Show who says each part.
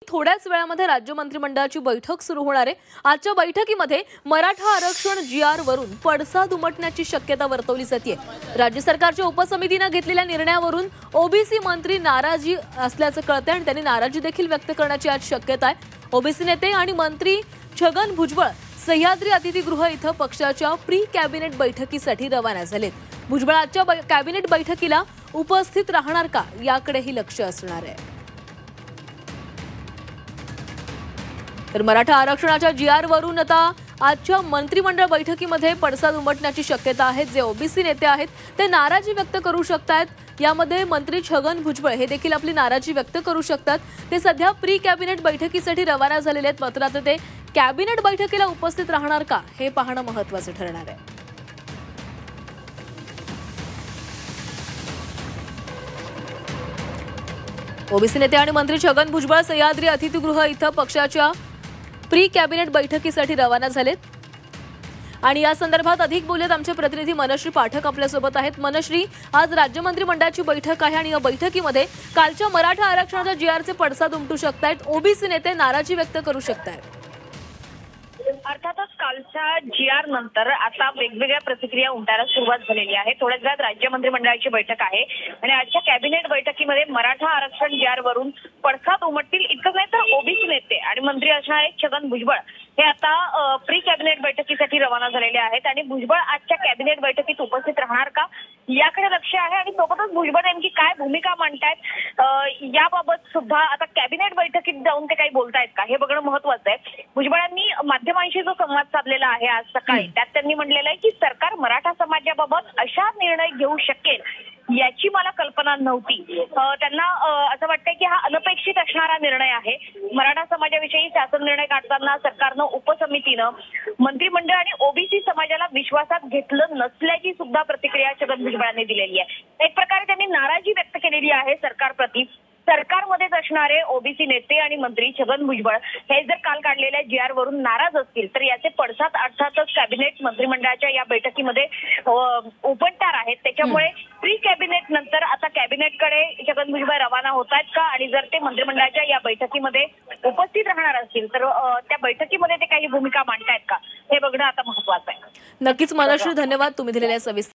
Speaker 1: थोड्याच वेळामध्ये राज्य मंत्रिमंडळाची बैठक सुरू होणार आहे। आजच्या बैठकीमध्ये मराठा आरक्षण जीआर वरून पडसाद उमटण्याची शक्यता वर्तवली जाते। राज्य सरकारच्या उपसमितीने घेतलेल्या निर्णयावरून ओबीसी मंत्री नाराजी असल्याचं कळतंय आणि त्यांनी नाराजी देखील व्यक्त करण्याची आज शक्यता आहे। ओबीसी नेते आणि मंत्री छगन भुजबळ सह्याद्री अतिथीगृह इथं पक्षाच्या प्री कॅबिनेट बैठकीसाठी रवाना झालेत। भुजबळ आजच्या कॅबिनेट बैठकीला उपस्थित राहणार का याकडेही लक्ष असणार आहे। तर मराठा आरक्षणाच्या जीआर वरून आता आजच्या मंत्रिमंडळ बैठकीमध्ये पडसाद उमटण्याची शक्यता आहे। जे ओबीसी नेते आहेत ते नाराजी व्यक्त करू शकतात। यामध्ये मंत्री छगन भुजबळ हे देखील आपली नाराजी व्यक्त करू शकतात। ते सध्या प्री कॅबिनेट बैठकीसाठी रवाना झालेले आहेत, मात्र आता ते कॅबिनेट बैठकीला उपस्थित राहणार का हे पाहणं महत्त्वाचं ठरणार आहे। ओबीसी नेते आणि मंत्री छगन भुजबळ सह्याद्री अतिथीगृह इथं पक्षाच्या प्री कॅबिनेट बैठकीसाठी रवाना झालेत आणि या संदर्भात अधिक बोलत आमचे प्रतिनिधी मनश्री पाठक आपल्या सोबत आहेत। मनश्री, आज राज्य मंत्रिमंडळाची बैठक आहे आणि या बैठकीमध्ये कालच्या मराठा आरक्षणाच्या जीआरचे पडसाद उमटू शकतात। ओबीसी नेते नाराजी व्यक्त करू शकतात।
Speaker 2: अर्थातच कालच्या जीआर नंतर आता वेगवेगळ्या प्रतिक्रिया उमटायला सुरुवात झालेली आहे। थोड्याच वेळात राज्य मंत्रिमंडळाची बैठक आहे आणि आजच्या कॅबिनेट बैठकीमध्ये मराठा आरक्षण जीआर वरून पडसाद उमटतील इतकंच नाही तर ओबीसी नेते आणि मंत्री असणारे छगन भुजबळ हे आता प्री कॅबिनेट बैठकीसाठी रवाना झालेले आहेत आणि भुजबळ आजच्या कॅबिनेट बैठकीत उपस्थित राहणार का याकडे लक्ष आहे आणि सोबतच भुजबळ नेमकी काय भूमिका मांडतायत याबाबत सुद्धा आता कॅबिनेट बैठकीत जाऊन ते काही बोलतायत का हे बघणं महत्त्वाचं आहे। भुजबळांनी माध्यमांशी जो संवाद साधलेला आहे आज सकाळी त्यात त्यांनी म्हटलेलं आहे की सरकार मराठा समाजाबाबत अशा निर्णय घेऊ शकेल याची मला कल्पना नव्हती। त्यांना असं वाटतंय की हा अनपेक्षित असणारा निर्णय आहे। मराठा समाजाविषयी शासन निर्णय काढताना सरकारनं उपसमितीनं मंत्रिमंडळ आणि ओबीसी समाजाला विश्वासात घेतलं नसल्याची सुद्धा प्रतिक्रिया छगन भुजबळांनी दिलेली आहे। एक प्रकारे त्यांनी नाराजी व्यक्त केलेली आहे सरकारप्रती। सरकारमध्येच असणारे ओबीसी नेते आणि मंत्री छगन भुजबळ हे जर काल काढलेल्या जीआर वरून नाराज असतील तर याचे पडसाद अर्थातच कॅबिनेट मंत्रिमंडळाच्या या बैठकीमध्ये उमटणार आहेत। त्याच्यामुळे प्री कॅबिनेट नंतर आता कॅबिनेटकडे छगन भुजबळ रवाना होत आहेत का आणि जर ते मंत्रिमंडळाच्या या बैठकीमध्ये उपस्थित राहणार असतील तर त्या बैठकीमध्ये ते काही भूमिका मांडतायत का हे बघणं आता महत्त्वाचं आहे।
Speaker 1: नक्कीच मनश्री, धन्यवाद तुम्ही दिलेल्या सविस्तर